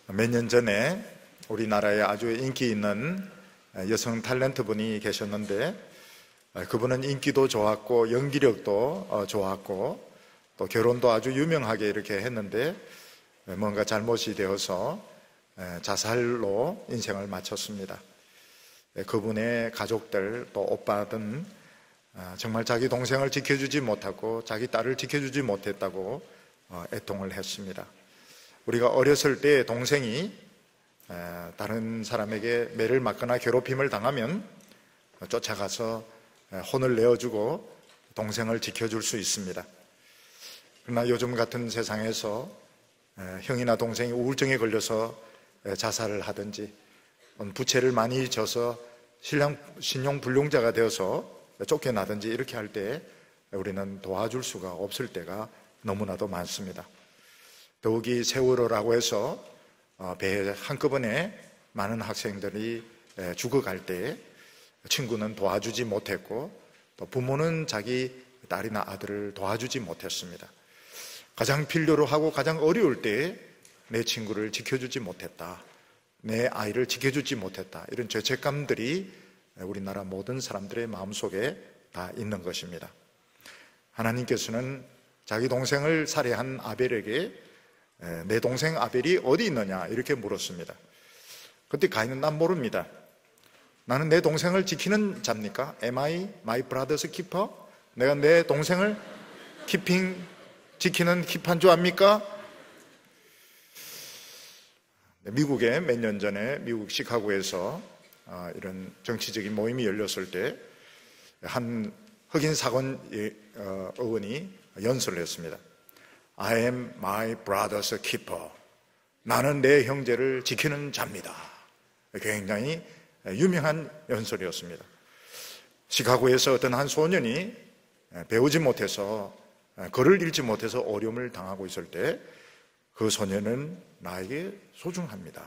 몇 년 전에 우리나라에 아주 인기 있는 여성 탤런트 분이 계셨는데, 그분은 인기도 좋았고 연기력도 좋았고 또 결혼도 아주 유명하게 이렇게 했는데, 뭔가 잘못이 되어서 자살로 인생을 마쳤습니다. 그분의 가족들 또 오빠든 정말 자기 동생을 지켜주지 못하고 자기 딸을 지켜주지 못했다고 애통을 했습니다. 우리가 어렸을 때 동생이 다른 사람에게 매를 맞거나 괴롭힘을 당하면 쫓아가서 혼을 내어주고 동생을 지켜줄 수 있습니다. 그러나 요즘 같은 세상에서 형이나 동생이 우울증에 걸려서 자살을 하든지 부채를 많이 져서 신용불량자가 되어서 쫓겨나든지 이렇게 할 때 우리는 도와줄 수가 없을 때가 너무나도 많습니다. 더욱이 세월호라고 해서 배에 한꺼번에 많은 학생들이 죽어갈 때 친구는 도와주지 못했고 또 부모는 자기 딸이나 아들을 도와주지 못했습니다. 가장 필요로 하고 가장 어려울 때 내 친구를 지켜주지 못했다, 내 아이를 지켜주지 못했다, 이런 죄책감들이 우리나라 모든 사람들의 마음속에 다 있는 것입니다. 하나님께서는 자기 동생을 살해한 아벨에게 내 동생 아벨이 어디 있느냐 이렇게 물었습니다. 그때 가인은 난 모릅니다. 나는 내 동생을 지키는 자입니까? Am I my brother's keeper? 내가 내 동생을 지키는 킵한 줄 압니까? 미국에 몇 년 전에 미국 시카고에서 이런 정치적인 모임이 열렸을 때 한 흑인 사관 의원이 연설을 했습니다. I am my brother's keeper. 나는 내 형제를 지키는 자입니다. 굉장히 유명한 연설이었습니다. 시카고에서 어떤 한 소년이 배우지 못해서 글을 읽지 못해서 어려움을 당하고 있을 때 그 소년은 나에게 소중합니다.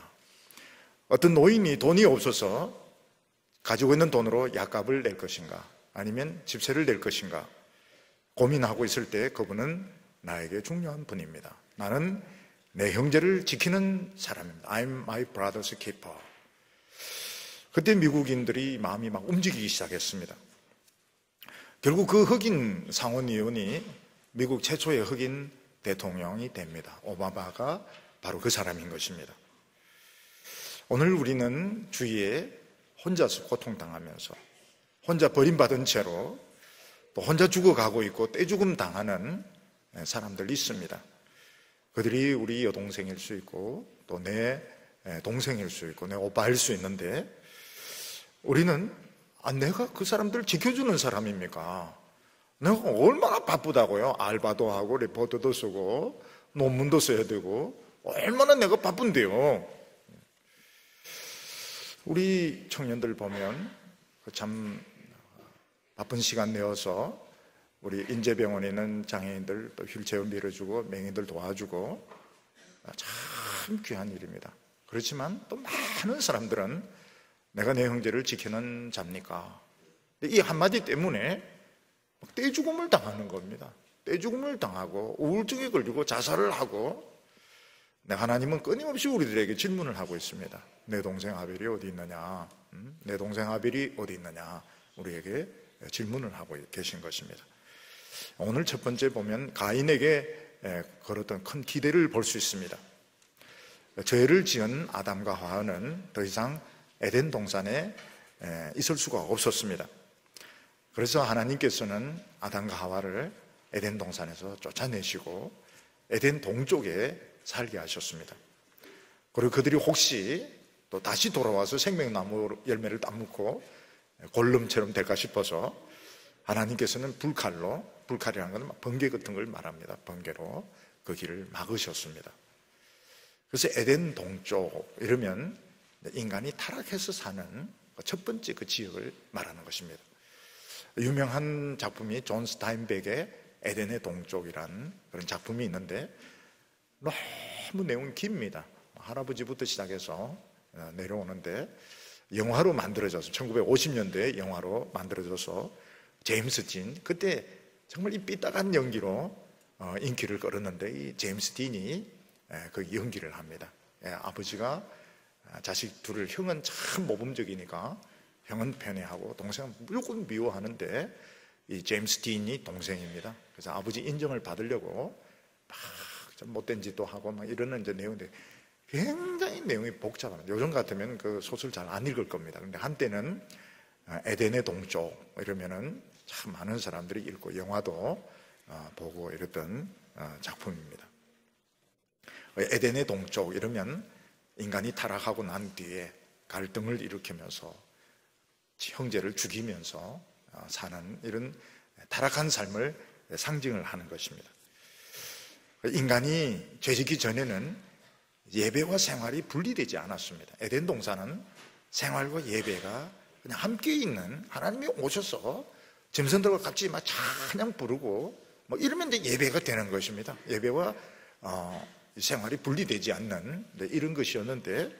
어떤 노인이 돈이 없어서 가지고 있는 돈으로 약값을 낼 것인가 아니면 집세를 낼 것인가 고민하고 있을 때 그분은 나에게 중요한 분입니다. 나는 내 형제를 지키는 사람입니다. I'm my brother's keeper. 그때 미국인들이 마음이 막 움직이기 시작했습니다. 결국 그 흑인 상원의원이 미국 최초의 흑인 대통령이 됩니다. 오바마가 바로 그 사람인 것입니다. 오늘 우리는 주위에 혼자서 고통당하면서 혼자 버림받은 채로 또 혼자 죽어가고 있고 떼죽음 당하는 사람들이 있습니다. 그들이 우리 여동생일 수 있고 또 내 동생일 수 있고 내 오빠일 수 있는데, 우리는 내가 그 사람들 지켜주는 사람입니까? 내가 얼마나 바쁘다고요? 알바도 하고 리포트도 쓰고 논문도 써야 되고 얼마나 내가 바쁜데요. 우리 청년들 보면 참 바쁜 시간 내어서 우리 인재병원에 있는 장애인들 또 휠체어 밀어주고 맹인들 도와주고 참 귀한 일입니다. 그렇지만 또 많은 사람들은 내가 내 형제를 지키는 자입니까? 이 한마디 때문에 떼죽음을 당하는 겁니다. 떼죽음을 당하고 우울증에 걸리고 자살을 하고, 하나님은 끊임없이 우리들에게 질문을 하고 있습니다. 내 동생 아벨이 어디 있느냐? 내 동생 아벨이 어디 있느냐? 우리에게 질문을 하고 계신 것입니다. 오늘 첫 번째 보면 가인에게 걸었던 큰 기대를 볼 수 있습니다. 죄를 지은 아담과 하와는 더 이상 에덴 동산에 있을 수가 없었습니다. 그래서 하나님께서는 아담과 하와를 에덴 동산에서 쫓아내시고 에덴 동쪽에 살게 하셨습니다. 그리고 그들이 혹시 또 다시 돌아와서 생명나무 열매를 따먹고 골룸처럼 될까 싶어서 하나님께서는 불칼이라는 건 번개 같은 걸 말합니다. 번개로 그 길을 막으셨습니다. 그래서 에덴 동쪽 이러면 인간이 타락해서 사는 첫 번째 그 지역을 말하는 것입니다. 유명한 작품이 존 스타인백의 에덴의 동쪽이라는 그런 작품이 있는데 너무 내용이 깁니다. 할아버지부터 시작해서 내려오는데 영화로 만들어져서 1950년대에 영화로 만들어져서 제임스 딘, 그때 정말 이 삐딱한 연기로 인기를 끌었는데 이 제임스 딘이 그 연기를 합니다. 아버지가 자식 둘을, 형은 참 모범적이니까 형은 편애하고 동생은 무조건 미워하는데, 이 제임스 딘이 동생입니다. 그래서 아버지 인정을 받으려고 막 좀 못된 짓도 하고 막 이러는 이제 내용인데, 굉장히 내용이 복잡합니다. 요즘 같으면 그 소설 잘 안 읽을 겁니다. 근데 한때는 에덴의 동쪽 이러면은 참 많은 사람들이 읽고 영화도 보고 이랬던 작품입니다. 에덴의 동쪽 이러면 인간이 타락하고 난 뒤에 갈등을 일으키면서 형제를 죽이면서 사는 이런 타락한 삶을 상징을 하는 것입니다. 인간이 죄짓기 전에는 예배와 생활이 분리되지 않았습니다. 에덴 동산은 생활과 예배가 그냥 함께 있는, 하나님이 오셔서 짐승들과 같이 막 찬양 부르고 뭐 이러면 이제 예배가 되는 것입니다. 예배와 생활이 분리되지 않는 이런 것이었는데,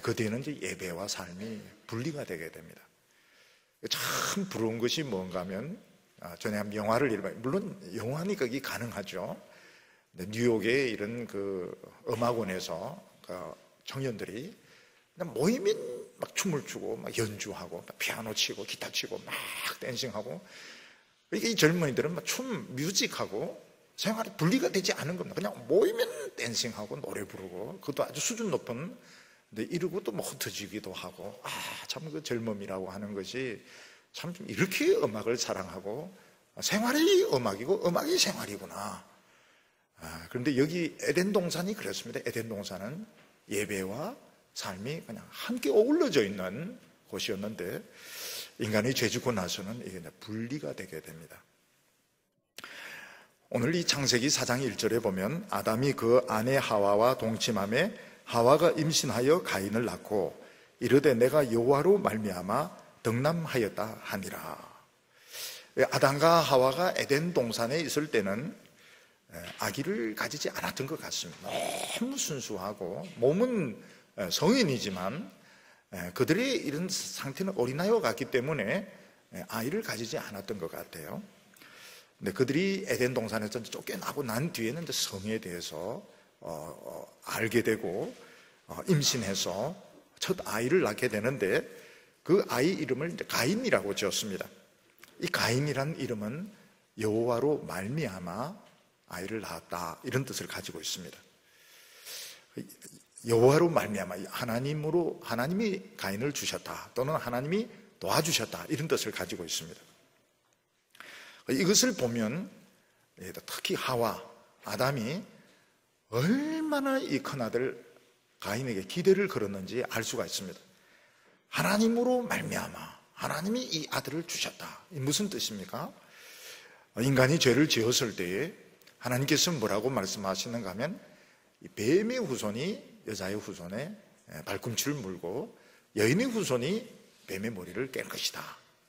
그 뒤에는 이제 예배와 삶이 분리가 되게 됩니다. 참 부러운 것이 뭔가 하면, 전에 한 영화를 읽어봐요. 물론 영화니까 그게 가능하죠. 뉴욕의 이런 그 음악원에서 그 청년들이 그냥 모이면 막 춤을 추고 막 연주하고 막 피아노 치고 기타 치고 막 댄싱하고, 이 젊은이들은 막 춤, 뮤직하고 생활이 분리가 되지 않은 겁니다. 그냥 모이면 댄싱하고 노래 부르고, 그것도 아주 수준 높은, 근데 이러고 또 뭐 흩어지기도 하고, 참 그 젊음이라고 하는 것이 참 이렇게 음악을 사랑하고, 생활이 음악이고 음악이 생활이구나. 그런데 여기 에덴 동산이 그렇습니다. 에덴 동산은 예배와 삶이 그냥 함께 어우러져 있는 곳이었는데, 인간이 죄 짓고 나서는 이게 분리가 되게 됩니다. 오늘 이 창세기 4장 1절에 보면, 아담이 그 아내 하와와 동침함에 하와가 임신하여 가인을 낳고 이르되 내가 여호와로 말미암아 덕남하였다 하니라. 아담과 하와가 에덴 동산에 있을 때는 아기를 가지지 않았던 것 같습니다. 너무 순수하고 몸은 성인이지만 그들의 이런 상태는 어린아이와 같기 때문에 아이를 가지지 않았던 것 같아요. 근데 그들이 에덴 동산에서 쫓겨나고 난 뒤에는 이제 성에 대해서 알게 되고 임신해서 첫 아이를 낳게 되는데, 그 아이 이름을 이제 가인이라고 지었습니다. 이 가인이란 이름은 여호와로 말미암아 아이를 낳았다, 이런 뜻을 가지고 있습니다. 여호와로 말미암아, 하나님이 가인을 주셨다, 또는 하나님이 도와주셨다, 이런 뜻을 가지고 있습니다. 이것을 보면 특히 하와, 아담이 얼마나 이 큰아들 가인에게 기대를 걸었는지 알 수가 있습니다. 하나님으로 말미암아 하나님이 이 아들을 주셨다. 이 무슨 뜻입니까? 인간이 죄를 지었을 때에 하나님께서 뭐라고 말씀하시는가 하면, 뱀의 후손이 여자의 후손에 발꿈치를 물고 여인의 후손이 뱀의 머리를 깰 것이다.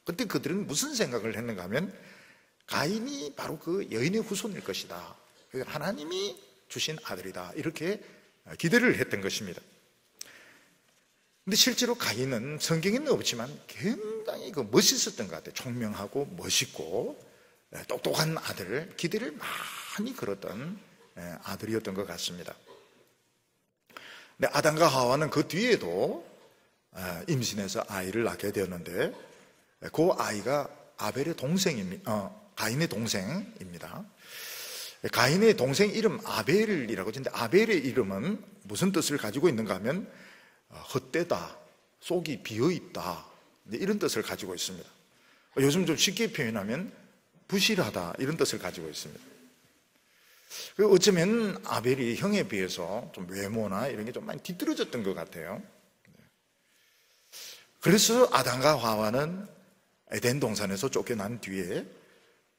그때 그들은 무슨 생각을 했는가 하면, 가인이 바로 그 여인의 후손일 것이다, 하나님이 주신 아들이다, 이렇게 기대를 했던 것입니다. 근데 실제로 가인은 성경에는 없지만 굉장히 멋있었던 것 같아요. 총명하고 멋있고 똑똑한 아들, 기대를 많이 걸었던 아들이었던 것 같습니다. 근데 아담과 하와는 그 뒤에도 임신해서 아이를 낳게 되었는데, 그 아이가 아벨의 동생입니다. 가인의 동생입니다. 가인의 동생 이름 아벨이라고 하는데, 아벨의 이름은 무슨 뜻을 가지고 있는가 하면 헛되다, 속이 비어있다, 이런 뜻을 가지고 있습니다. 요즘 좀 쉽게 표현하면 부실하다, 이런 뜻을 가지고 있습니다. 어쩌면 아벨이 형에 비해서 좀 외모나 이런 게 좀 많이 뒤떨어졌던 것 같아요. 그래서 아담과 하와는 에덴 동산에서 쫓겨난 뒤에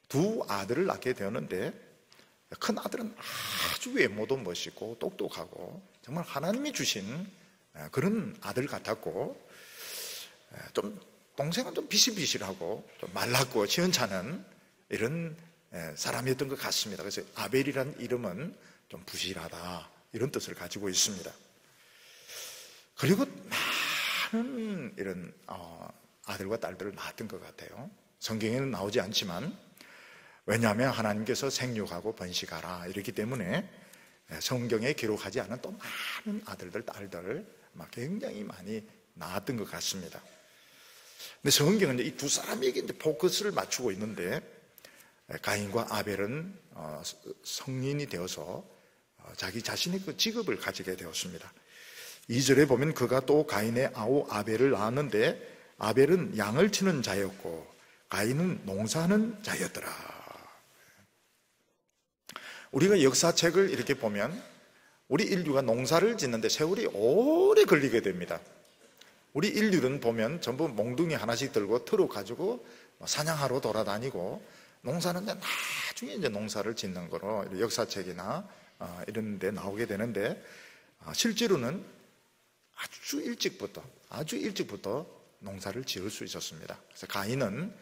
두 아들을 낳게 되었는데, 큰 아들은 아주 외모도 멋있고 똑똑하고 정말 하나님이 주신 그런 아들 같았고, 좀 동생은 좀 비실비실하고 좀 말랐고 시원찮은 이런 사람이었던 것 같습니다. 그래서 아벨이라는 이름은 좀 부실하다, 이런 뜻을 가지고 있습니다. 그리고 많은 이런 아들과 딸들을 낳았던 것 같아요. 성경에는 나오지 않지만, 왜냐하면 하나님께서 생육하고 번식하라 이렇기 때문에 성경에 기록하지 않은 또 많은 아들들, 딸들 굉장히 많이 낳았던 것 같습니다. 근데 성경은 이 두 사람에게 이제 포커스를 맞추고 있는데, 가인과 아벨은 성인이 되어서 자기 자신의 그 직업을 가지게 되었습니다. 2절에 보면 그가 또 가인의 아우 아벨을 낳았는데 아벨은 양을 치는 자였고 가인은 농사하는 자였더라. 우리가 역사책을 이렇게 보면 우리 인류가 농사를 짓는데 세월이 오래 걸리게 됩니다. 우리 인류는 보면 전부 몽둥이 하나씩 들고 트럭 가지고 사냥하러 돌아다니고, 농사는 나중에 이제 농사를 짓는 거로 역사책이나 이런 데 나오게 되는데, 실제로는 아주 일찍부터 농사를 지을 수 있었습니다. 그래서 가인은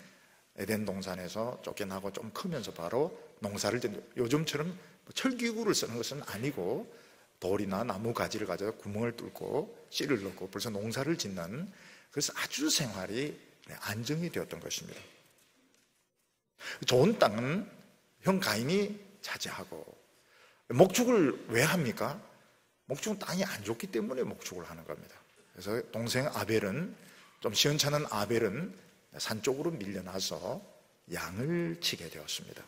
에덴 동산에서 쫓겨나고 좀 크면서 바로 농사를 요즘처럼 철기구를 쓰는 것은 아니고 돌이나 나무 가지를 가져서 구멍을 뚫고 씨를 넣고 벌써 농사를 짓는, 그래서 아주 생활이 안정이 되었던 것입니다. 좋은 땅은 형 가인이 차지하고, 목축을 왜 합니까? 목축은 땅이 안 좋기 때문에 목축을 하는 겁니다. 그래서 동생 아벨은, 좀 시원찮은 아벨은 산 쪽으로 밀려나서 양을 치게 되었습니다.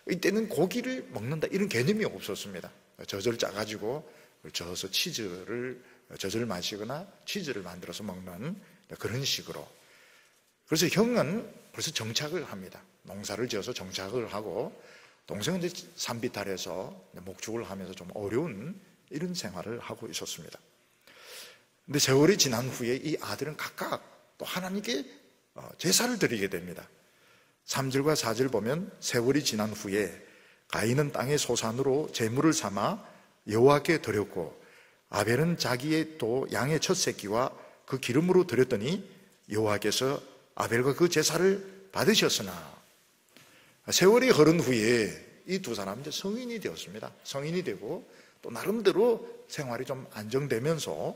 이때는 고기를 먹는다 이런 개념이 없었습니다. 젖을 짜가지고 저어서 젖을 마시거나 치즈를 만들어서 먹는 그런 식으로. 그래서 형은 벌써 정착을 합니다. 농사를 지어서 정착을 하고, 동생은 이제 산비탈에서 목축을 하면서 좀 어려운 이런 생활을 하고 있었습니다. 근데 세월이 지난 후에 이 아들은 각각 또 하나님께 제사를 드리게 됩니다. 3절과 4절 보면 세월이 지난 후에 가인은 땅의 소산으로 제물을 삼아 여호와께 드렸고 아벨은 자기의 또 양의 첫 새끼와 그 기름으로 드렸더니 여호와께서 아벨과 그 제사를 받으셨으나, 세월이 흐른 후에 이 두 사람은 이제 성인이 되었습니다. 성인이 되고 또 나름대로 생활이 좀 안정되면서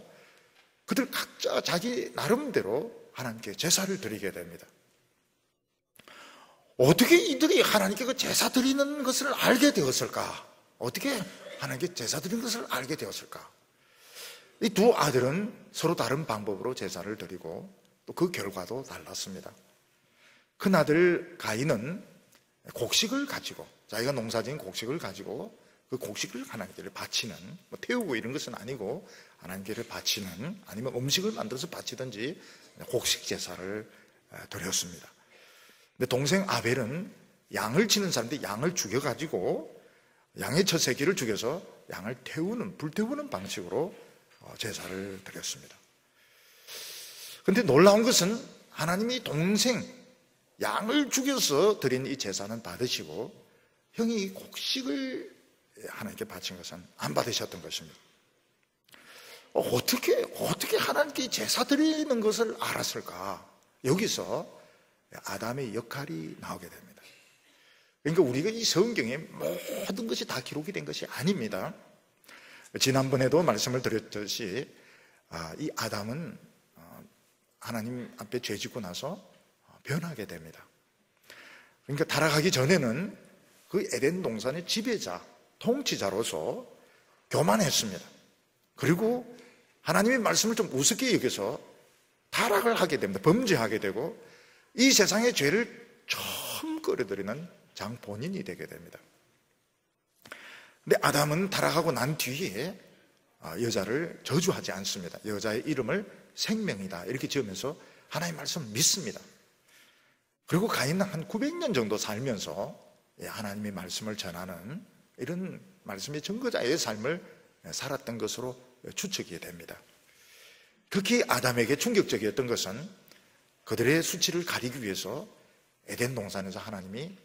그들 각자 자기 나름대로 하나님께 제사를 드리게 됩니다. 어떻게 이들이 하나님께 그 제사 드리는 것을 알게 되었을까? 어떻게 하나님께 제사 드리는 것을 알게 되었을까? 이 두 아들은 서로 다른 방법으로 제사를 드리고 또 그 결과도 달랐습니다. 큰 아들 가인은 곡식을 가지고, 자기가 농사지은 곡식을 가지고 그 곡식을 하나님께 바치는, 태우고 이런 것은 아니고 하나님께 바치는, 아니면 음식을 만들어서 바치든지 곡식 제사를 드렸습니다. 근데 동생 아벨은 양을 치는 사람인데 양을 죽여가지고 양의 첫 새끼를 죽여서 양을 불태우는 방식으로 제사를 드렸습니다. 그런데 놀라운 것은 하나님이 동생 양을 죽여서 드린 이 제사는 받으시고 형이 이 곡식을 하나님께 바친 것은 안 받으셨던 것입니다. 어떻게 하나님께 제사 드리는 것을 알았을까? 여기서 아담의 역할이 나오게 됩니다. 그러니까 우리가 이 성경에 모든 것이 다 기록이 된 것이 아닙니다. 지난번에도 말씀을 드렸듯이 이 아담은 하나님 앞에 죄 짓고 나서 변하게 됩니다. 그러니까 타락하기 전에는 그 에덴 동산의 지배자, 통치자로서 교만했습니다. 그리고 하나님의 말씀을 좀 우습게 여겨서 타락을 하게 됩니다. 범죄하게 되고 이 세상의 죄를 처음 끌어들이는 장 본인이 되게 됩니다. 근데 아담은 타락하고 난 뒤에 여자를 저주하지 않습니다. 여자의 이름을 생명이다 이렇게 지으면서 하나님의 말씀을 믿습니다. 그리고 가인은 한 900년 정도 살면서 하나님의 말씀을 전하는 이런 말씀의 증거자의 삶을 살았던 것으로 추측이 됩니다. 특히 아담에게 충격적이었던 것은 그들의 수치를 가리기 위해서 에덴 동산에서 하나님이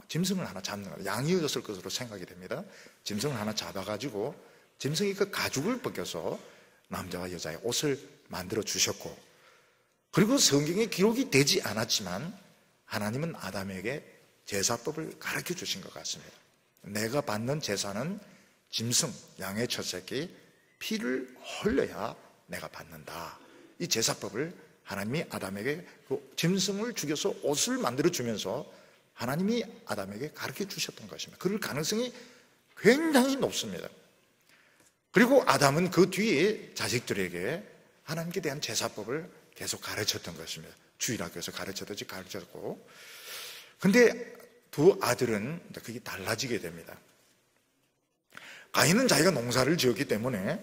짐승을 하나 잡는 거예요. 양이었을 것으로 생각이 됩니다. 짐승을 하나 잡아가지고 짐승이 그 가죽을 벗겨서 남자와 여자의 옷을 만들어 주셨고, 그리고 성경에 기록이 되지 않았지만 하나님은 아담에게 제사법을 가르쳐 주신 것 같습니다. 내가 받는 제사는 짐승, 양의 첫 새끼 피를 흘려야 내가 받는다. 이 제사법을 하나님이 아담에게 그 짐승을 죽여서 옷을 만들어 주면서 하나님이 아담에게 가르쳐 주셨던 것입니다. 그럴 가능성이 굉장히 높습니다. 그리고 아담은 그 뒤에 자식들에게 하나님께 대한 제사법을 계속 가르쳤던 것입니다. 주일학교에서 가르쳤고. 근데 두 아들은 그게 달라지게 됩니다. 가인은 자기가 농사를 지었기 때문에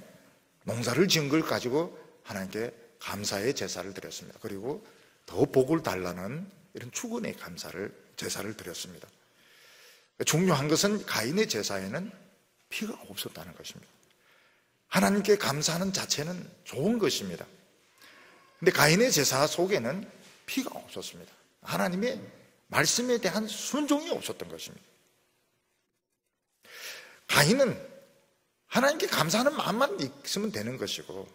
농사를 지은 걸 가지고 하나님께 감사의 제사를 드렸습니다. 그리고 더 복을 달라는 이런 축원의 제사를 드렸습니다. 중요한 것은 가인의 제사에는 피가 없었다는 것입니다. 하나님께 감사하는 자체는 좋은 것입니다. 근데 가인의 제사 속에는 피가 없었습니다. 하나님의 말씀에 대한 순종이 없었던 것입니다. 가인은 하나님께 감사하는 마음만 있으면 되는 것이고,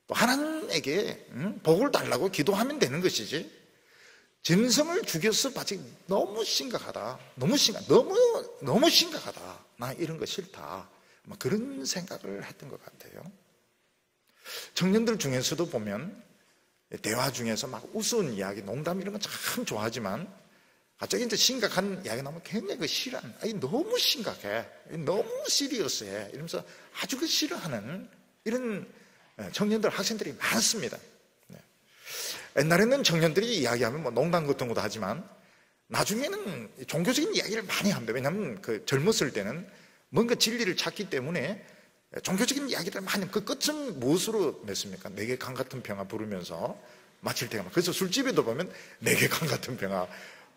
또 하나님에게 복을 달라고 기도하면 되는 것이지, 짐승을 죽여서 바치 너무 심각하다, 너무 심각하다, 나 이런 거 싫다, 그런 생각을 했던 것 같아요. 청년들 중에서도 보면 대화 중에서 막 우스운 이야기, 농담 이런 건 참 좋아하지만 갑자기 이제 심각한 이야기 나오면 굉장히 그 싫어하는, 너무 심각해, 너무 시리어스해 이러면서 아주 그 싫어하는 이런 청년들, 학생들이 많습니다. 옛날에는 청년들이 이야기하면 뭐 농담 같은 것도 하지만 나중에는 종교적인 이야기를 많이 합니다. 왜냐하면 그 젊었을 때는 뭔가 진리를 찾기 때문에 종교적인 이야기를 많이 합니다. 그 끝은 무엇으로 맺습니까? 내게 강 같은 평화 부르면서 마칠 때가, 그래서 술집에도 보면 내게 강 같은 평화,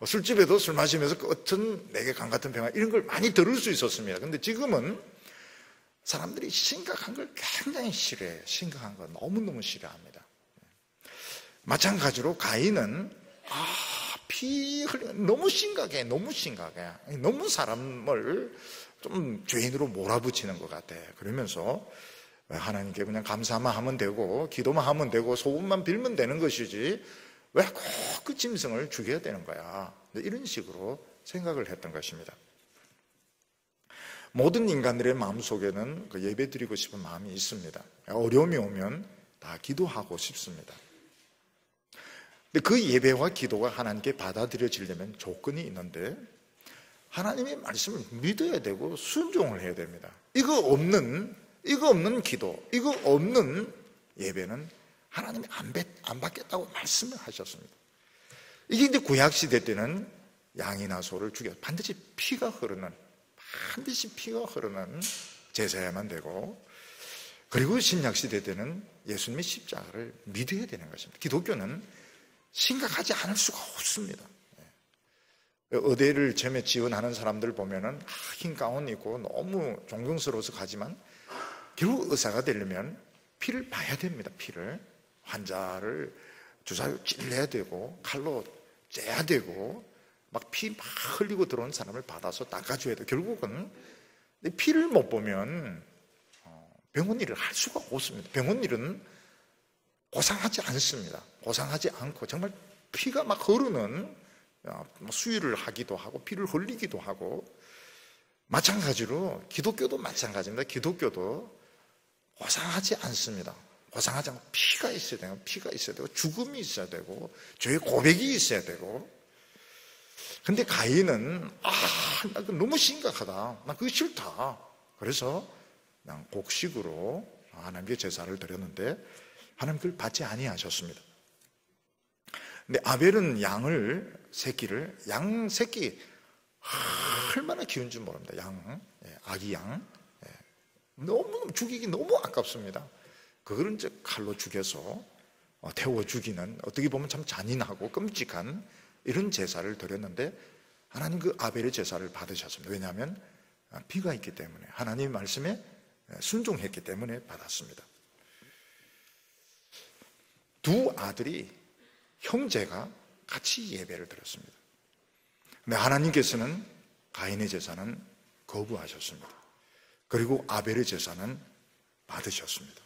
술집에도 술 마시면서 끝은 내게 강 같은 평화, 이런 걸 많이 들을 수 있었습니다. 근데 지금은 사람들이 심각한 걸 굉장히 싫어해요. 심각한 거 너무너무 싫어합니다. 마찬가지로 가인은 피 흘리는, 너무 심각해. 너무 사람을 좀 죄인으로 몰아붙이는 것 같아. 그러면서 하나님께 그냥 감사만 하면 되고 기도만 하면 되고 소원만 빌면 되는 것이지 왜 꼭 그 짐승을 죽여야 되는 거야, 이런 식으로 생각을 했던 것입니다. 모든 인간들의 마음속에는 그 예배드리고 싶은 마음이 있습니다. 어려움이 오면 다 기도하고 싶습니다. 근데 그 예배와 기도가 하나님께 받아들여지려면 조건이 있는데, 하나님의 말씀을 믿어야 되고 순종을 해야 됩니다. 이거 없는 기도, 이거 없는 예배는 하나님이 안 받겠다고 말씀을 하셨습니다. 이게 이제 구약시대 때는 양이나 소를 죽여 반드시 피가 흐르는 제사야만 되고, 그리고 신약시대 때는 예수님의 십자가를 믿어야 되는 것입니다. 기독교는 심각하지 않을 수가 없습니다. 의대를 처음에 지원하는 사람들 보면은 흰 가운 입고 너무 존경스러워서 가지만 결국 의사가 되려면 피를 봐야 됩니다. 피를, 환자를 주사로 찔러야 되고 칼로 째야 되고 막 피 막 흘리고 들어온 사람을 받아서 닦아줘야 돼요. 결국은 피를 못 보면 병원 일을 할 수가 없습니다. 병원 일은 고상하지 않습니다. 고상하지 않고 정말 피가 막 흐르는, 수유를 하기도 하고 피를 흘리기도 하고, 마찬가지로 기독교도 마찬가지입니다. 기독교도 고상하지 않습니다. 고상하지 않고 피가 있어야 되고 죽음이 있어야 되고 죄의 고백이 있어야 되고. 근데 가인은 나 그거 너무 심각하다, 나 그거 싫다, 그래서 그냥 곡식으로 하나님께 제사를 드렸는데 하나님 그걸 받지 아니하셨습니다. 근데 아벨은 양 새끼 얼마나 키운 줄 모릅니다. 아기 양, 너무 죽이기 너무 아깝습니다. 그걸 이제 칼로 죽여서 태워 죽이는, 어떻게 보면 참 잔인하고 끔찍한 이런 제사를 드렸는데 하나님 그 아벨의 제사를 받으셨습니다. 왜냐하면 피가 있기 때문에, 하나님의 말씀에 순종했기 때문에 받았습니다. 두 아들이, 형제가 같이 예배를 드렸습니다. 근데 하나님께서는 가인의 제사는 거부하셨습니다. 그리고 아벨의 제사는 받으셨습니다.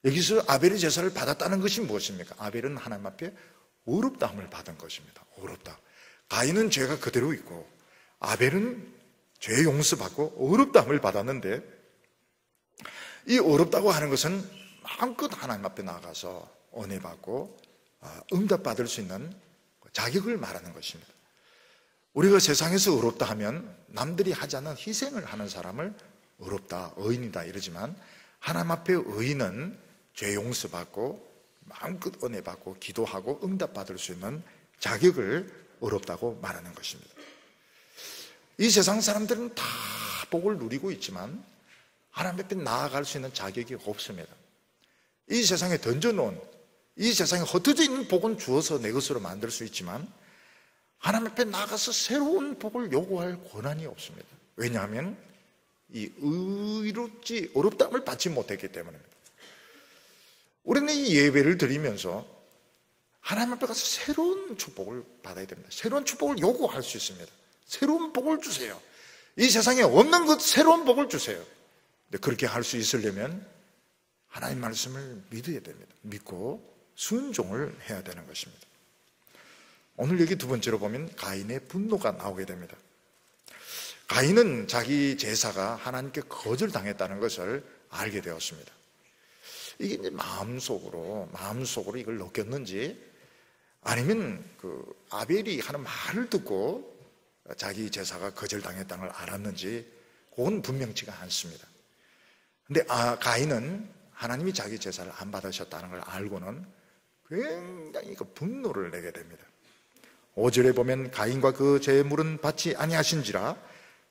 여기서 아벨의 제사를 받았다는 것이 무엇입니까? 아벨은 하나님 앞에 어렵다함을 받은 것입니다. 어렵다. 가인은 죄가 그대로 있고 아벨은 죄 용서받고 어렵다함을 받았는데, 이 어렵다고 하는 것은 마음껏 하나님 앞에 나가서 은혜 받고 응답받을 수 있는 자격을 말하는 것입니다. 우리가 세상에서 의롭다 하면 남들이 하지 않는 희생을 하는 사람을 의롭다, 의인이다 이러지만 하나님 앞에 의인은 죄 용서받고 마음껏 은혜 받고 기도하고 응답받을 수 있는 자격을 의롭다고 말하는 것입니다. 이 세상 사람들은 다 복을 누리고 있지만 하나님 앞에 나아갈 수 있는 자격이 없습니다. 이 세상에 던져놓은, 이 세상에 흩어져 있는 복은 주어서 내 것으로 만들 수 있지만 하나님 앞에 나가서 새로운 복을 요구할 권한이 없습니다. 왜냐하면 이 의롭다함을 받지 못했기 때문입니다. 우리는 이 예배를 드리면서 하나님 앞에 가서 새로운 축복을 받아야 됩니다. 새로운 축복을 요구할 수 있습니다. 새로운 복을 주세요. 이 세상에 없는 것 새로운 복을 주세요. 근데 그렇게 할 수 있으려면 하나님 말씀을 믿어야 됩니다. 믿고 순종을 해야 되는 것입니다. 오늘 여기 두 번째로 보면 가인의 분노가 나오게 됩니다. 가인은 자기 제사가 하나님께 거절당했다는 것을 알게 되었습니다. 이게 이제 마음속으로 이걸 느꼈는지 아니면 그 아벨이 하는 말을 듣고 자기 제사가 거절당했다는 걸 알았는지 그건 분명치가 않습니다. 근데 가인은 하나님이 자기 제사를 안 받으셨다는 걸 알고는 굉장히 그 분노를 내게 됩니다. 5절에 보면 가인과 그 제물은 받지 아니하신지라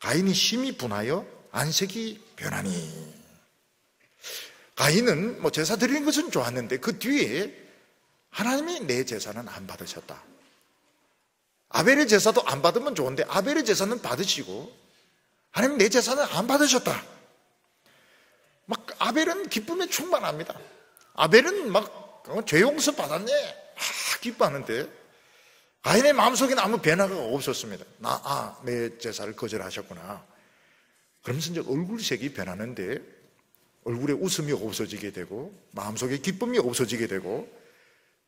가인이 심히 분하여 안색이 변하니. 가인은 뭐 제사 드리는 것은 좋았는데 그 뒤에 하나님이 내 제사는 안 받으셨다. 아벨의 제사도 안 받으면 좋은데 아벨의 제사는 받으시고 하나님 내 제사는 안 받으셨다. 막 아벨은 기쁨에 충만합니다. 아벨은 막 죄 용서 받았네 기뻐하는데 가인의 마음속에는 아무 변화가 없었습니다. 내 제사를 거절하셨구나. 그러면서 이제 얼굴색이 변하는데 얼굴에 웃음이 없어지게 되고 마음속에 기쁨이 없어지게 되고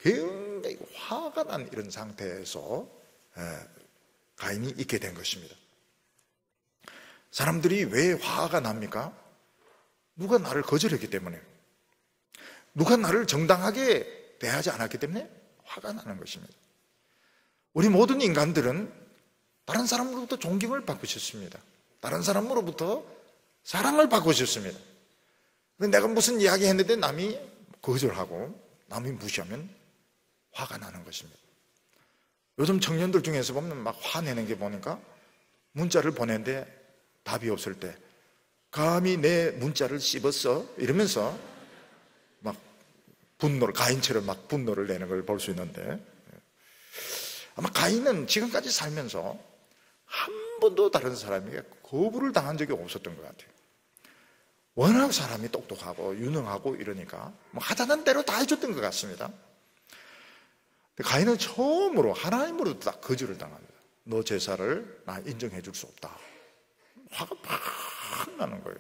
굉장히 화가 난 이런 상태에서 가인이 있게 된 것입니다. 사람들이 왜 화가 납니까? 누가 나를 거절했기 때문에, 누가 나를 정당하게 대하지 않았기 때문에 화가 나는 것입니다. 우리 모든 인간들은 다른 사람으로부터 존경을 받고 싶습니다. 다른 사람으로부터 사랑을 받고 싶습니다. 근데 내가 무슨 이야기 했는데 남이 거절하고 남이 무시하면 화가 나는 것입니다. 요즘 청년들 중에서 보면 막 화내는 게 보니까 문자를 보내는데 답이 없을 때 감히 내 문자를 씹었어? 이러면서 막 가인처럼 막 분노를 내는 걸 볼 수 있는데 아마 가인은 지금까지 살면서 한 번도 다른 사람에게 거부를 당한 적이 없었던 것 같아요. 워낙 사람이 똑똑하고 유능하고 이러니까 뭐 하자는 대로 다 해줬던 것 같습니다. 가인은 처음으로 하나님으로부터 딱 거절을 당합니다. 너 제사를 나 인정해 줄 수 없다. 화가 팍 나는 거예요.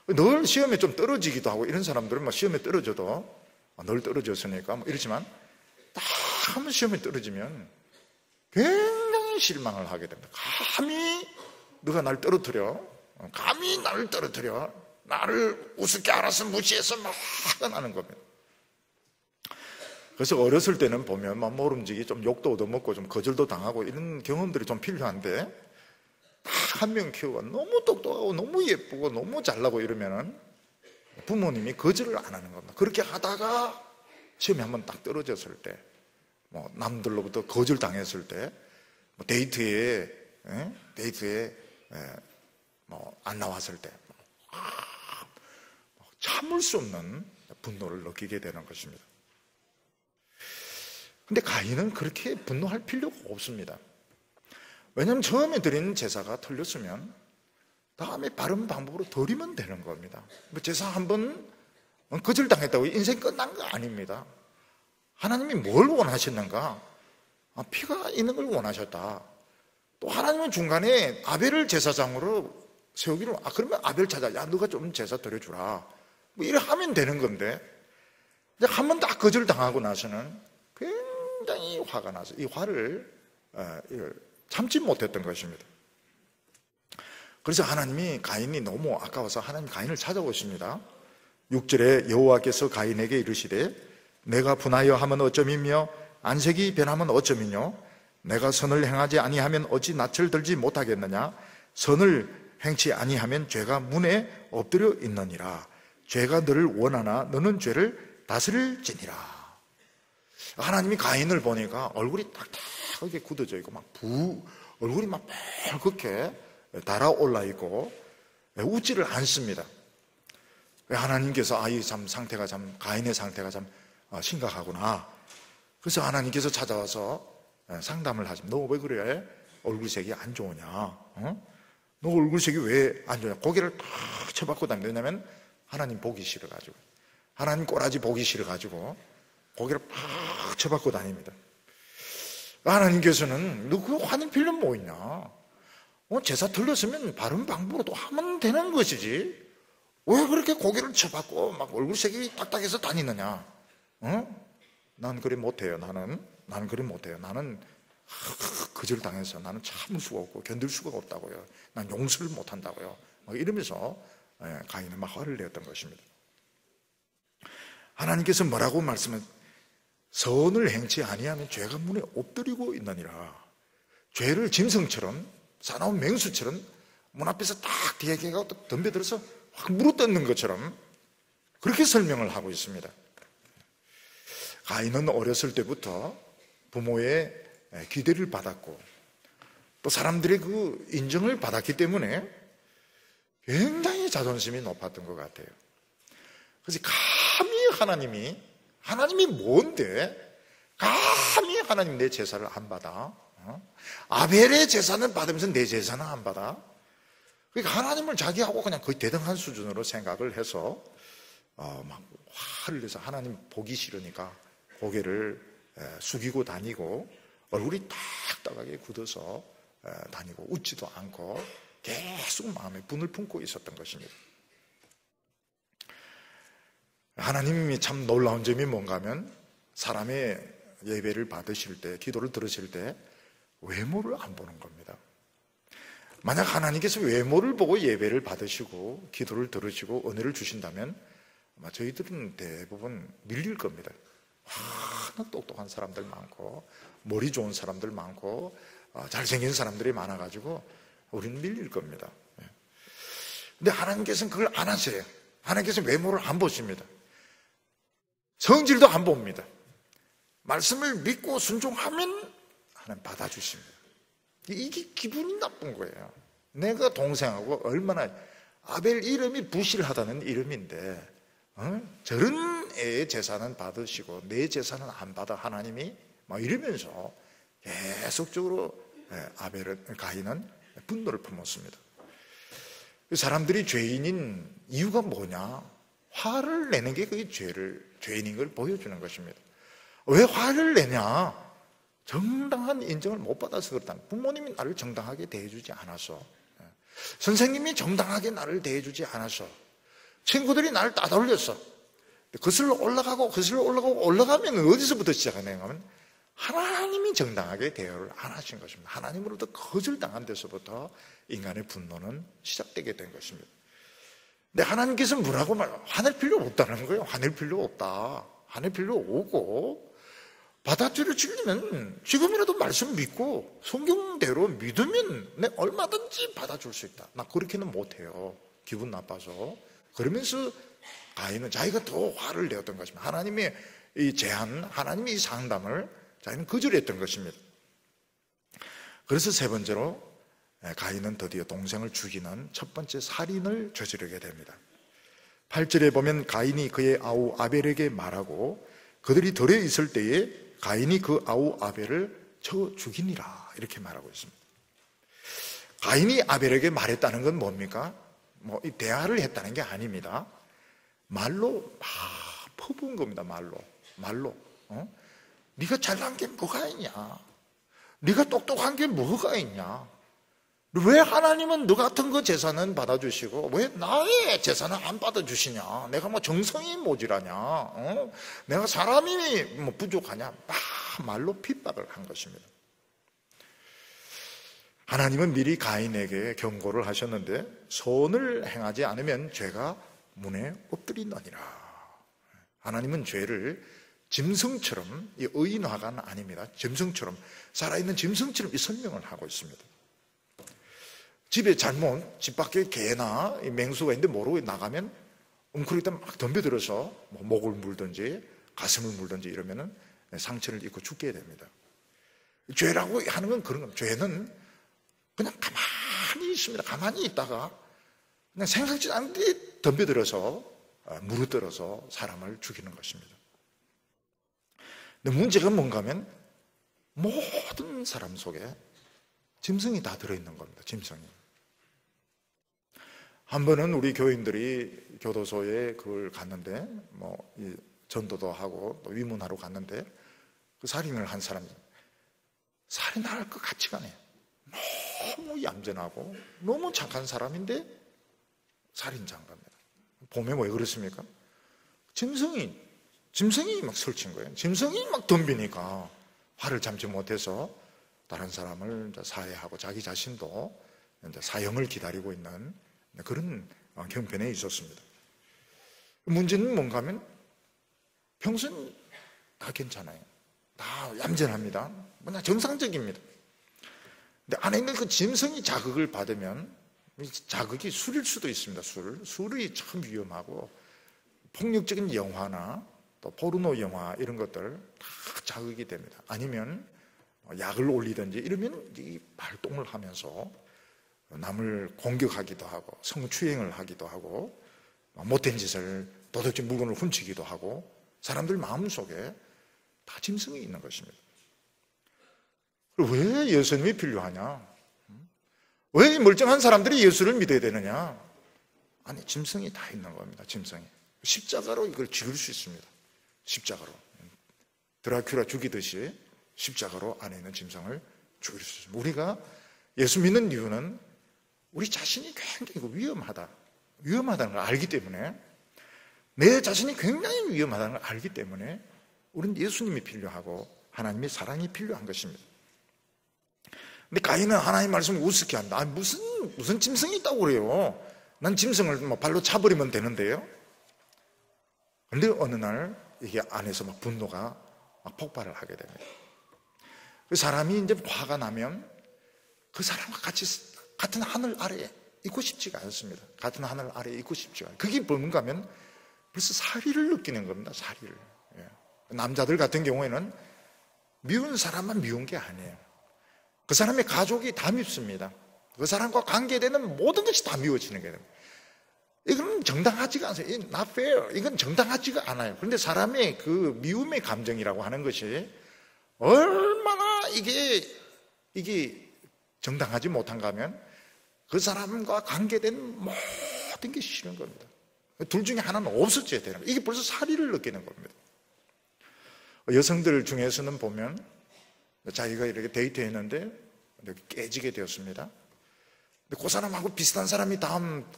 늘 시험에 좀 떨어지기도 하고 이런 사람들은 막 시험에 떨어져도 늘 떨어졌으니까 뭐 이러지만 딱 한번 시험에 떨어지면 굉장히 실망을 하게 됩니다. 감히 너가 날 떨어뜨려, 감히 나를 떨어뜨려, 나를 우습게 알아서 무시해서 막 화가 나는 겁니다. 그래서 어렸을 때는 보면 막 모름지기 좀 욕도 얻어먹고 좀 거절도 당하고 이런 경험들이 좀 필요한데 딱 한 명 키우고 너무 똑똑하고 너무 예쁘고 너무 잘나고 이러면은 부모님이 거절을 안 하는 겁니다. 그렇게 하다가 시험에 한번 딱 떨어졌을 때, 뭐 남들로부터 거절 당했을 때, 뭐 데이트에 뭐 안 나왔을 때 참을 수 없는 분노를 느끼게 되는 것입니다. 근데 가인은 그렇게 분노할 필요가 없습니다. 왜냐하면 처음에 드린 제사가 틀렸으면 다음에 바른 방법으로 드리면 되는 겁니다. 제사 한번 거절당했다고 인생 끝난 거 아닙니다. 하나님이 뭘 원하셨는가? 피가 있는 걸 원하셨다. 또 하나님은 중간에 아벨을 제사장으로 세우기로, 그러면 아벨 찾아, 야 너가 좀 제사 드려주라, 뭐 이래 하면 되는 건데 한 번 딱 거절당하고 나서는 굉장히 화가 나서 이 화를 참지 못했던 것입니다. 그래서 하나님이 가인이 너무 아까워서 하나님 가인을 찾아오십니다. 6절에 여호와께서 가인에게 이르시되 내가 분하여 하면 어쩌미며 안색이 변하면 어쩌미뇨 내가 선을 행하지 아니하면 어찌 낯을 들지 못하겠느냐? 선을 행치 아니하면 죄가 문에 엎드려 있느니라. 죄가 너를 원하나 너는 죄를 다스릴지니라. 하나님이 가인을 보니까 얼굴이 딱딱하게 굳어져 있고 얼굴이 막 뻘겋게 달아올라 있고 웃지를 않습니다. 하나님께서 참 상태가 참 가인의 상태가 참 심각하구나. 그래서 하나님께서 찾아와서 상담을 하지. 너 왜 그래? 얼굴색이 안 좋으냐? 너 얼굴색이 왜 안 좋냐? 고개를 탁 쳐박고 다니는데, 왜냐면 하나님 보기 싫어가지고, 하나님 꼬라지 보기 싫어가지고 고개를 팍 쳐박고 다닙니다. 하나님께서는 너 그 화낼 필요는 뭐 있냐? 제사 틀렸으면 바른 방법으로 하면 되는 것이지 왜 그렇게 고개를 쳐박고 막 얼굴색이 딱딱해서 다니느냐? 난 그래 못해요. 나는 그래 못해요. 나는 거절당해서 나는 참을 수가 없고 견딜 수가 없다고요. 난 용서를 못한다고요. 막 이러면서 가인은 막 화를 내었던 것입니다. 하나님께서 뭐라고 말씀은 선을 행치 아니하면 죄가 문에 엎드리고 있느니라. 죄를 짐승처럼 사나운 맹수처럼 문 앞에서 딱 뒤에 개가 덤벼들어서 확 물어뜯는 것처럼 그렇게 설명을 하고 있습니다. 가인은 어렸을 때부터 부모의 기대를 받았고 또 사람들의 그 인정을 받았기 때문에 굉장히 자존심이 높았던 것 같아요. 그래서 감히 하나님이 뭔데 감히 하나님 내 제사를 안 받아? 아벨의 제사는 받으면서 내 제사는 안 받아? 그러니까 하나님을 자기하고 그냥 거의 대등한 수준으로 생각을 해서 막 화를 내서 하나님 보기 싫으니까 고개를 숙이고 다니고 얼굴이 딱딱하게 굳어서 다니고 웃지도 않고 계속 마음에 분을 품고 있었던 것입니다. 하나님이 참 놀라운 점이 뭔가 하면 사람의 예배를 받으실 때, 기도를 들으실 때 외모를 안 보는 겁니다. 만약 하나님께서 외모를 보고 예배를 받으시고 기도를 들으시고 은혜를 주신다면 아마 저희들은 대부분 밀릴 겁니다. 똑똑한 사람들 많고 머리 좋은 사람들 많고 잘생긴 사람들이 많아가지고 우리는 밀릴 겁니다. 근데 하나님께서는 그걸 안 하세요. 하나님께서는 외모를 안 보십니다. 성질도 안 봅니다. 말씀을 믿고 순종하면 하나님 받아주십니다. 이게 기분이 나쁜 거예요. 내가 동생하고 얼마나 아벨 이름이 부실하다는 이름인데 저런 애의 제사는 받으시고 내 제사는 안 받아 하나님이 막 이러면서 계속적으로 가인은 분노를 품었습니다. 사람들이 죄인인 이유가 뭐냐? 화를 내는 게 그게 죄인인 걸 보여주는 것입니다. 왜 화를 내냐? 정당한 인정을 못 받아서 그렇다. 부모님이 나를 정당하게 대해주지 않아서, 선생님이 정당하게 나를 대해주지 않아서, 친구들이 나를 따돌렸어. 거슬러 올라가고 올라가면 어디서부터 시작하냐 하면 하나님이 정당하게 대우를 안 하신 것입니다. 하나님으로부터 거절당한 데서부터 인간의 분노는 시작되게 된 것입니다. 근데 하나님께서 뭐라고 화낼 필요 없다는 거예요. 화낼 필요 없다. 화낼 필요 없고 받아들여주려면 지금이라도 말씀 믿고 성경대로 믿으면 내 얼마든지 받아줄 수 있다. 나 그렇게는 못해요. 기분 나빠서. 그러면서 가인은 자기가 더 화를 내었던 것입니다. 하나님의 이 제안, 하나님의 이 상담을 자기는 거절했던 것입니다. 그래서 세 번째로 가인은 드디어 동생을 죽이는 첫 번째 살인을 저지르게 됩니다. 8절에 보면 가인이 그의 아우 아벨에게 말하고 그들이 들어 있을 때에 가인이 그 아우 아벨을 쳐 죽이니라 이렇게 말하고 있습니다. 가인이 아벨에게 말했다는 건 뭡니까? 이 대화를 했다는 게 아닙니다. 말로 막 퍼부은 겁니다. 말로. 네가 잘난 게 뭐가 있냐? 네가 똑똑한 게 뭐가 있냐? 왜 하나님은 너 같은 거 제사는 받아주시고 왜 나의 제사는 안 받아주시냐? 내가 뭐 정성이 모자라냐? 내가 사람이 뭐 부족하냐? 막 말로 핍박을 한 것입니다. 하나님은 미리 가인에게 경고를 하셨는데 선을 행하지 않으면 죄가 문에 엎드린다니라. 하나님은 죄를 짐승처럼, 이 의인화가 아닙니다. 짐승처럼, 살아있는 짐승처럼 이 설명을 하고 있습니다. 집에 잘못, 집 밖에 개나 맹수가 있는데 모르고 나가면 웅크리다 막 덤벼들어서 목을 물든지 가슴을 물든지 이러면은 상처를 입고 죽게 됩니다. 죄라고 하는 건 그런 겁니다. 죄는 그냥 가만히 있습니다. 가만히 있다가 그냥 생각지 않게 덤벼들어서 무르들어서 사람을 죽이는 것입니다. 근데 문제가 뭔가 하면 모든 사람 속에 짐승이 다 들어있는 겁니다. 짐승이. 한 번은 우리 교인들이 교도소에 그걸 갔는데 이 전도도 하고 또 위문하러 갔는데 그 살인을 한 사람이 살인할 것 같지가 않아요. 너무 얌전하고 너무 착한 사람인데 살인자인 겁니다. 보면 왜 그렇습니까? 짐승이 막 설친 거예요. 짐승이 막 덤비니까 화를 참지 못해서 다른 사람을 살해하고 자기 자신도 사형을 기다리고 있는 그런 형편에 있었습니다. 문제는 뭔가 하면 평소는 다 괜찮아요. 다 얌전합니다. 그냥 정상적입니다. 근데 안에 있는 그 짐승이 자극을 받으면 자극이 술일 수도 있습니다. 술이 참 위험하고 폭력적인 영화나 또 포르노 영화 이런 것들 다 자극이 됩니다. 아니면 약을 올리든지 이러면 이 발동을 하면서 남을 공격하기도 하고 성추행을 하기도 하고 못된 짓을 도둑질 물건을 훔치기도 하고 사람들 마음속에 다 짐승이 있는 것입니다. 왜 예수님이 필요하냐? 왜 멀쩡한 사람들이 예수를 믿어야 되느냐? 아니, 짐승이 다 있는 겁니다. 짐승이. 십자가로 이걸 죽일 수 있습니다. 십자가로. 드라큘라 죽이듯이 십자가로 안에 있는 짐승을 죽일 수 있습니다. 우리가 예수 믿는 이유는 우리 자신이 굉장히 위험하다는 걸 알기 때문에, 내 자신이 굉장히 위험하다는 걸 알기 때문에 우리는 예수님이 필요하고 하나님의 사랑이 필요한 것입니다. 근데 가인은 하나님 말씀을 우습게 한다. 아니, 무슨 짐승이 있다고 그래요? 난 짐승을 발로 차버리면 되는데요. 그런데 어느 날 이게 안에서 막 분노가 막 폭발을 하게 됩니다. 그 사람이 이제 화가 나면 그 사람과 같은 하늘 아래에 있고 싶지가 않습니다. 같은 하늘 아래에 있고 싶지가 않아요. 그게 뭔가 하면 벌써 사리를 느끼는 겁니다. 사리를. 예. 남자들 같은 경우에는 미운 사람만 미운 게 아니에요. 그 사람의 가족이 다 밉습니다. 그 사람과 관계되는 모든 것이 다 미워지는 게 됩니다. 이건 정당하지가 않아요. not fair. 이건 정당하지가 않아요. 그런데 사람의 그 미움의 감정이라고 하는 것이 얼마나 이게 정당하지 못한가 하면 그 사람과 관계된 모든 게 싫은 겁니다. 둘 중에 하나는 없어져야 되는 거예요. 이게 벌써 사리를 느끼는 겁니다. 여성들 중에서는 보면 자기가 이렇게 데이트했는데 깨지게 되었습니다. 근데 그 사람하고 비슷한 사람이 다음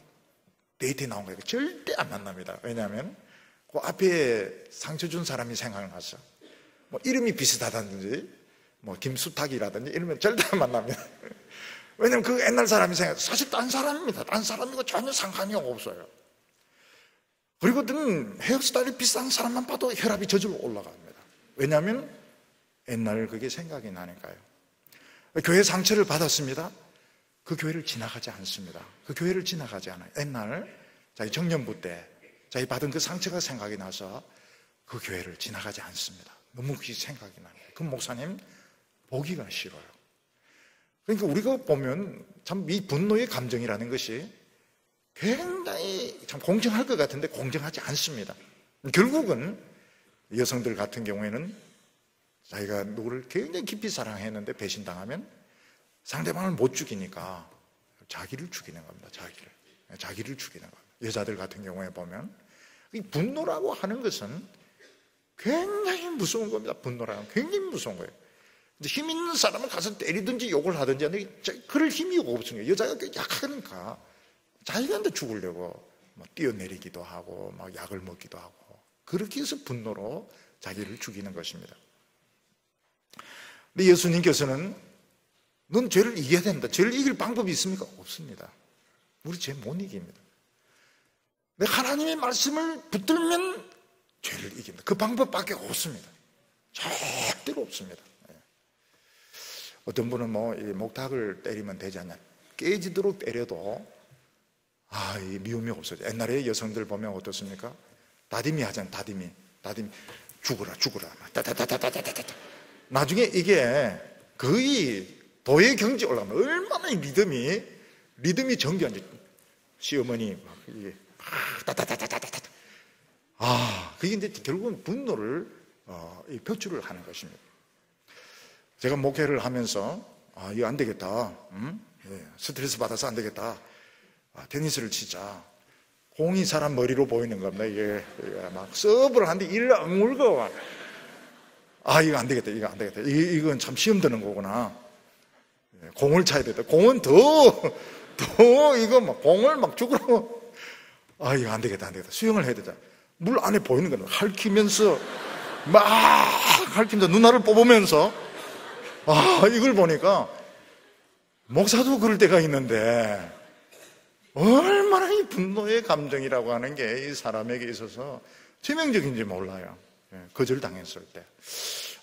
데이트에 나온 거예요. 절대 안 만납니다. 왜냐하면 그 앞에 상처 준 사람이 생각나서 이름이 비슷하다든지 김수탁이라든지 이러면 절대 안 만납니다. 왜냐하면 그 옛날 사람이 사실 딴 사람입니다. 딴 사람이고 전혀 상관이 없어요. 그리고 헤어스타일이 비슷한 사람만 봐도 혈압이 저절로 올라갑니다. 왜냐하면 옛날 그게 생각이 나니까요. 교회 상처를 받았습니다. 그 교회를 지나가지 않습니다. 그 교회를 지나가지 않아요. 옛날 자기 청년부 때 자기 받은 그 상처가 생각이 나서 그 교회를 지나가지 않습니다. 너무 그게 생각이 나요. 그 목사님 보기가 싫어요. 그러니까 우리가 보면 참 이 분노의 감정이라는 것이 굉장히 참 공정할 것 같은데 공정하지 않습니다. 결국은 여성들 같은 경우에는 자기가 누구를 굉장히 깊이 사랑했는데 배신당하면 상대방을 못 죽이니까 자기를 죽이는 겁니다. 자기를 죽이는 겁니다. 여자들 같은 경우에 보면 이 분노라고 하는 것은 굉장히 무서운 겁니다. 분노라는 굉장히 무서운 거예요. 힘 있는 사람은 가서 때리든지 욕을 하든지 하는데 그럴 힘이 없으니까 여자가 약하니까 자기가 죽으려고 뛰어내리기도 하고 막 약을 먹기도 하고 그렇게 해서 분노로 자기를 죽이는 것입니다. 근데 예수님께서는 넌 죄를 이겨야 된다. 죄를 이길 방법이 있습니까? 없습니다. 우리 죄 못 이깁니다. 근데 하나님의 말씀을 붙들면 죄를 이깁니다. 그 방법밖에 없습니다. 절대로 없습니다. 어떤 분은 뭐 이 목탁을 때리면 되지 않냐, 깨지도록 때려도 이 미움이 없어져. 옛날에 여성들 보면 어떻습니까? 다디미 하잖아요. 다디미 죽어라 따다다다다다다. 나중에 이게 거의 도의 경지 올라가면 얼마나 이 리듬이 정교한지, 시어머니 막 이게 따다다다다다. 그게 이제 결국은 분노를 표출을 하는 것입니다. 제가 목회를 하면서 이거 안 되겠다, 스트레스 받아서 안 되겠다, 테니스를 치자. 공이 사람 머리로 보이는 겁니다. 이게 막 서브를 하는데 이를 악물고 이거 안 되겠다, 이건 참 시험 드는 거구나. 공을 차야 되겠다. 공은 더 이거 막 공을 막 죽으라고. 이거 안 되겠다. 수영을 해야 되자. 물 안에 보이는 거는 핥히면서 누나를 뽑으면서 이걸 보니까 목사도 그럴 때가 있는데 얼마나 이 분노의 감정이라고 하는 게 이 사람에게 있어서致命적인지 몰라요. 거절당했을 때.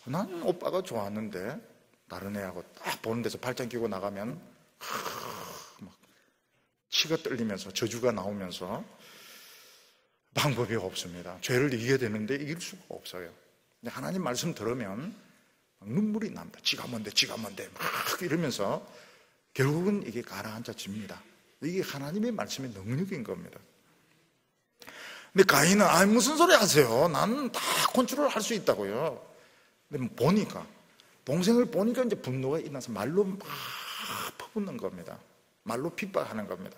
난 오빠가 좋았는데 다른 애하고 딱 보는 데서 팔짱 끼고 나가면 막 치가 떨리면서 저주가 나오면서 방법이 없습니다. 죄를 이겨야 되는데 이길 수가 없어요. 근데 하나님 말씀 들으면 눈물이 납니다. 지가 뭔데 막 이러면서 결국은 이게 가라앉아집니다. 이게 하나님의 말씀의 능력인 겁니다. 근데 가인은 무슨 소리 하세요? 나는 다 컨트롤 할 수 있다고요. 근데 동생을 보니까 이제 분노가 일어나서 말로 막 퍼붓는 겁니다. 말로 핍박하는 겁니다.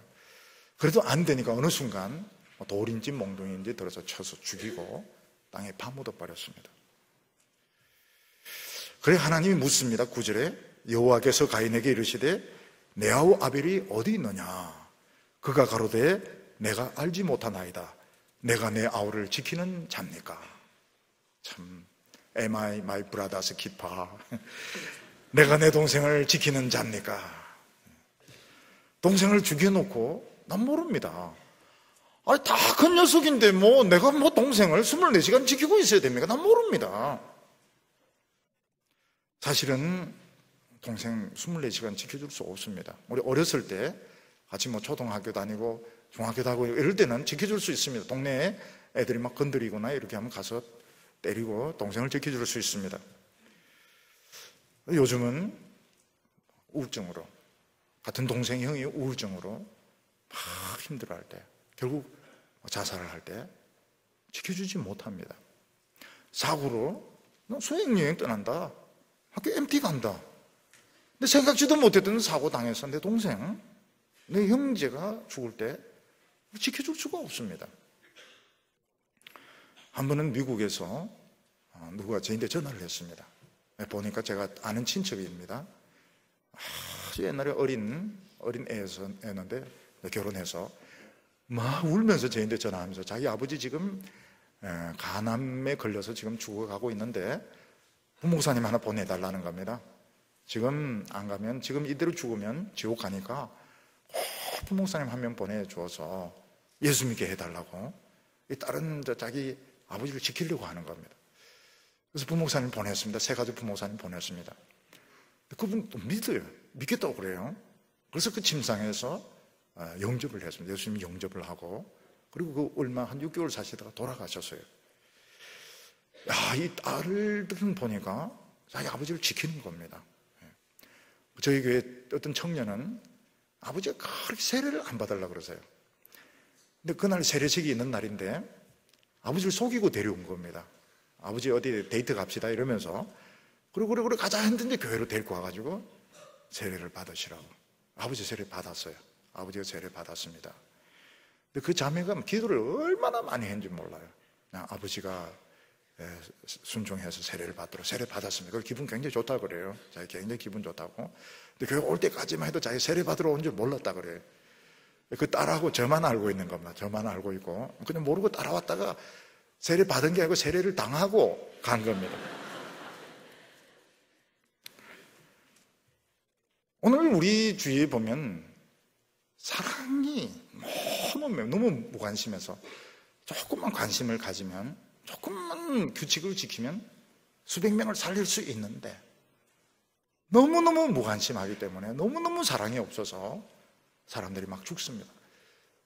그래도 안 되니까 어느 순간 돌인지 몽둥이인지 들어서 쳐서 죽이고 땅에 파묻어 버렸습니다. 그래 하나님이 묻습니다. 9절에 여호와께서 가인에게 이르시되 내 아우 아벨이 어디 있느냐? 그가 가로되 내가 알지 못하나이다. 내가 내 아우를 지키는 자입니까? 참, am I my brother's keeper? 내가 내 동생을 지키는 자입니까? 동생을 죽여놓고 난 모릅니다. 다 큰 녀석인데 내가 동생을 24시간 지키고 있어야 됩니까? 난 모릅니다. 사실은 동생 24시간 지켜줄 수 없습니다. 우리 어렸을 때 같이 초등학교 다니고 중학교 다니고 이럴 때는 지켜줄 수 있습니다. 동네에 애들이 막 건드리거나 이렇게 하면 가서 때리고 동생을 지켜줄 수 있습니다. 요즘은 우울증으로, 같은 동생 형이 우울증으로 막 힘들어할 때, 결국 자살을 할 때 지켜주지 못합니다. 사고로 너 수행여행 떠난다, 학교 MT 간다. 근데 생각지도 못했던 사고 당해서 내 동생, 내 형제가 죽을 때 지켜줄 수가 없습니다. 한 번은 미국에서 누가 저한테 전화를 했습니다. 보니까 제가 아는 친척입니다. 아주 옛날에 어린 애였는데 결혼해서 막 울면서 저한테 전화하면서 자기 아버지 지금 간암에 걸려서 지금 죽어가고 있는데 부목사님 하나 보내달라는 겁니다. 지금 안 가면, 지금 이대로 죽으면 지옥 가니까 꼭 부목사님 한 명 보내줘서 예수 믿게 해달라고, 다른 자기 아버지를 지키려고 하는 겁니다. 그래서 부목사님 보냈습니다. 세 가지 부목사님 보냈습니다. 그분 또 믿겠다고 그래요. 그래서 그 침상에서 영접을 했습니다. 예수님 영접을 하고, 그리고 그 얼마 한 6개월 사시다가 돌아가셨어요. 이 딸들은 보니까 자기 아버지를 지키는 겁니다. 저희 교회 어떤 청년은 아버지가 그렇게 세례를 안 받으려고 그러세요. 근데 그날 세례식이 있는 날인데 아버지를 속이고 데려온 겁니다. 아버지 어디 데이트 갑시다 이러면서, 그래 가자 했는데 교회로 데리고 와가지고 세례를 받으시라고. 아버지 세례 받았어요. 아버지가 세례 받았습니다. 근데 그 자매가 기도를 얼마나 많이 했는지 몰라요. 그냥 아버지가 순종해서 세례를 받도록 세례 받았습니다. 그 기분 굉장히 좋다고 그래요. 자기 굉장히 기분 좋다고. 근데 교회 올 때까지만 해도 자기 세례 받으러 온 줄 몰랐다 그래요. 그 딸하고 저만 알고 있는 겁니다. 저만 알고 있고 그냥 모르고 따라왔다가 세례 받은 게 아니고 세례를 당하고 간 겁니다. 오늘 우리 주위에 보면 사랑이 너무 무관심해서 조금만 관심을 가지면, 조금만 규칙을 지키면 수백 명을 살릴 수 있는데 너무너무 무관심하기 때문에 너무너무 사랑이 없어서 사람들이 막 죽습니다.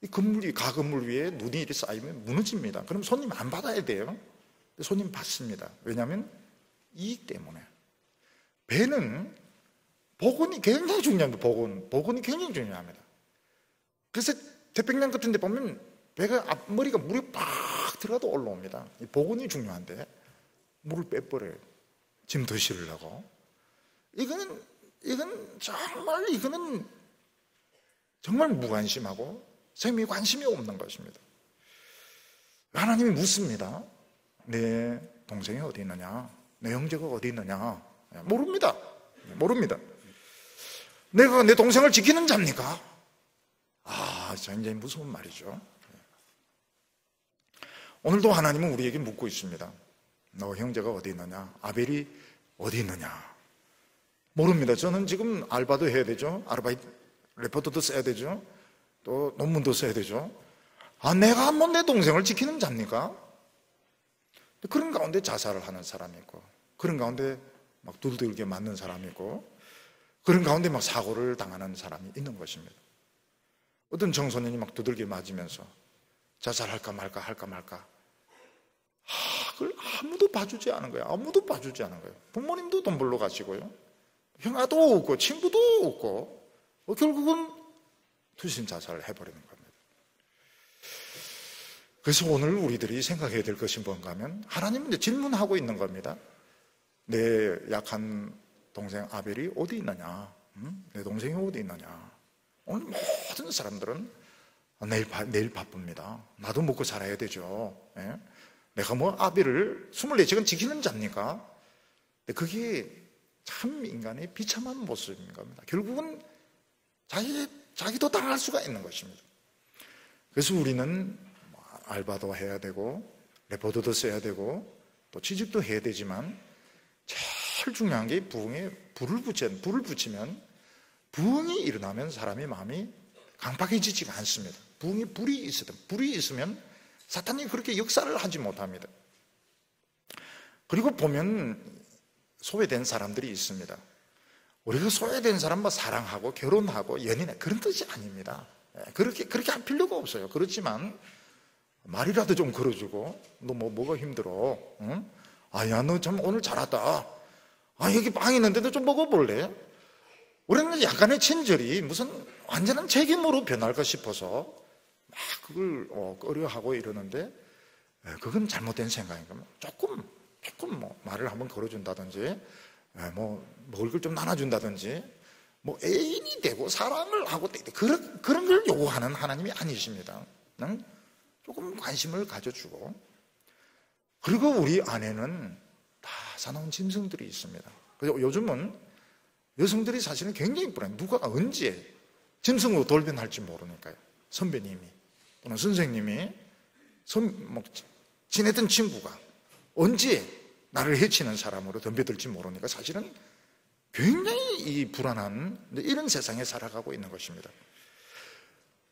이 건물이 가건물 위에 눈이 이렇게 쌓이면 무너집니다. 그럼 손님 안 받아야 돼요. 손님 받습니다. 왜냐하면 이익 때문에. 배는 복원이 굉장히 중요합니다. 복원이 굉장히 중요합니다. 그래서 태평양 같은 데 보면 배가 앞머리가 물에 팍 들어가도 올라옵니다. 이 복원이 중요한데 물을 빼버려요. 짐 더 실으려고. 이거는 정말 무관심하고 생명에 관심이 없는 것입니다. 하나님이 묻습니다. 내 동생이 어디 있느냐? 내 형제가 어디 있느냐? 모릅니다. 내가 내 동생을 지키는 자입니까? 굉장히 무서운 말이죠. 오늘도 하나님은 우리에게 묻고 있습니다. 너 형제가 어디 있느냐? 아벨이 어디 있느냐? 모릅니다. 저는 지금 알바도 해야 되죠. 아르바이트 레포트도 써야 되죠. 또 논문도 써야 되죠. 내가 한번 내 동생을 지키는 자입니까? 그런 가운데 자살을 하는 사람이 있고, 그런 가운데 막 두들겨 맞는 사람이 있고, 그런 가운데 막 사고를 당하는 사람이 있는 것입니다. 어떤 청소년이 막 두들겨 맞으면서 자살할까 말까 그걸 아무도 봐주지 않은 거예요. 부모님도 돈 벌러 가시고요, 형아도 없고 친구도 없고, 결국은 투신 자살을 해버리는 겁니다. 그래서 오늘 우리들이 생각해야 될 것이 뭔가 하면, 하나님은 이제 질문하고 있는 겁니다. 내 약한 동생 아벨이 어디 있느냐? 내 동생이 어디 있느냐? 오늘 모든 사람들은 내일 바쁩니다. 나도 먹고 살아야 되죠. 예? 내가 아벨을 24시간 지키는 자입니까? 근데 그게 참 인간의 비참한 모습인 겁니다. 결국은 자기도 당할 수가 있는 것입니다. 그래서 우리는 알바도 해야 되고, 레포트도 써야 되고, 또 취직도 해야 되지만, 제일 중요한 게 부흥에 불을 붙이면, 부흥이 일어나면 사람의 마음이 강팍해지지가 않습니다. 부흥에 불이 있으면 사탄이 그렇게 역사를 하지 못합니다. 그리고 보면 소외된 사람들이 있습니다. 우리가 소외된 사람 사랑하고 결혼하고 연인해, 그런 뜻이 아닙니다. 그렇게 할 필요가 없어요. 그렇지만 말이라도 좀 걸어주고, 너 뭐가 힘들어? 응? 야, 너 참 오늘 잘 왔다. 여기 빵 있는데 너 좀 먹어볼래? 우리는 약간의 친절이 무슨 완전한 책임으로 변할까 싶어서 막 그걸 꺼려하고 이러는데, 그건 잘못된 생각인 겁니다. 조금 말을 한번 걸어준다든지, 먹을 걸 좀 나눠준다든지, 애인이 되고 사랑을 하고 그런 걸 요구하는 하나님이 아니십니다. 조금 관심을 가져주고, 그리고 우리 안에는 다 사나운 짐승들이 있습니다. 그래서 요즘은 여성들이 사실은 굉장히 불안해요. 누가 언제 짐승으로 돌변할지 모르니까요. 선배님이 또는 선생님이 지내던 친구가 언제 나를 해치는 사람으로 덤벼들지 모르니까 사실은 굉장히 이 불안한 이런 세상에 살아가고 있는 것입니다.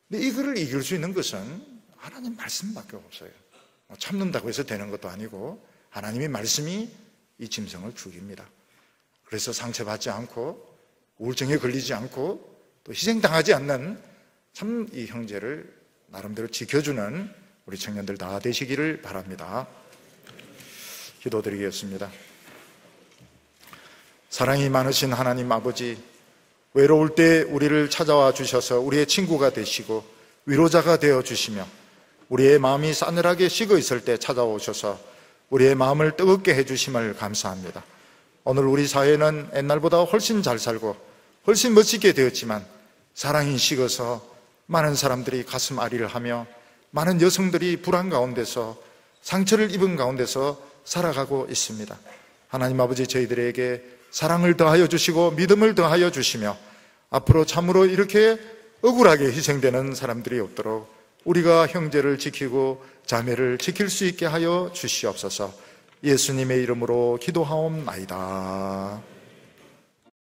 근데 이거를 이길 수 있는 것은 하나님 말씀밖에 없어요. 참는다고 해서 되는 것도 아니고, 하나님의 말씀이 이 짐승을 죽입니다. 그래서 상처받지 않고 우울증에 걸리지 않고 또 희생당하지 않는 참 이 형제를 나름대로 지켜주는 우리 청년들 다 되시기를 바랍니다. 기도드리겠습니다. 사랑이 많으신 하나님 아버지, 외로울 때 우리를 찾아와 주셔서 우리의 친구가 되시고 위로자가 되어 주시며, 우리의 마음이 싸늘하게 식어 있을 때 찾아오셔서 우리의 마음을 뜨겁게 해주심을 감사합니다. 오늘 우리 사회는 옛날보다 훨씬 잘 살고 훨씬 멋지게 되었지만, 사랑이 식어서 많은 사람들이 가슴 아리를 하며 많은 여성들이 불안 가운데서 상처를 입은 가운데서 살아가고 있습니다. 하나님 아버지, 저희들에게 사랑을 더하여 주시고 믿음을 더하여 주시며, 앞으로 참으로 이렇게 억울하게 희생되는 사람들이 없도록 우리가 형제를 지키고 자매를 지킬 수 있게 하여 주시옵소서. 예수님의 이름으로 기도하옵나이다.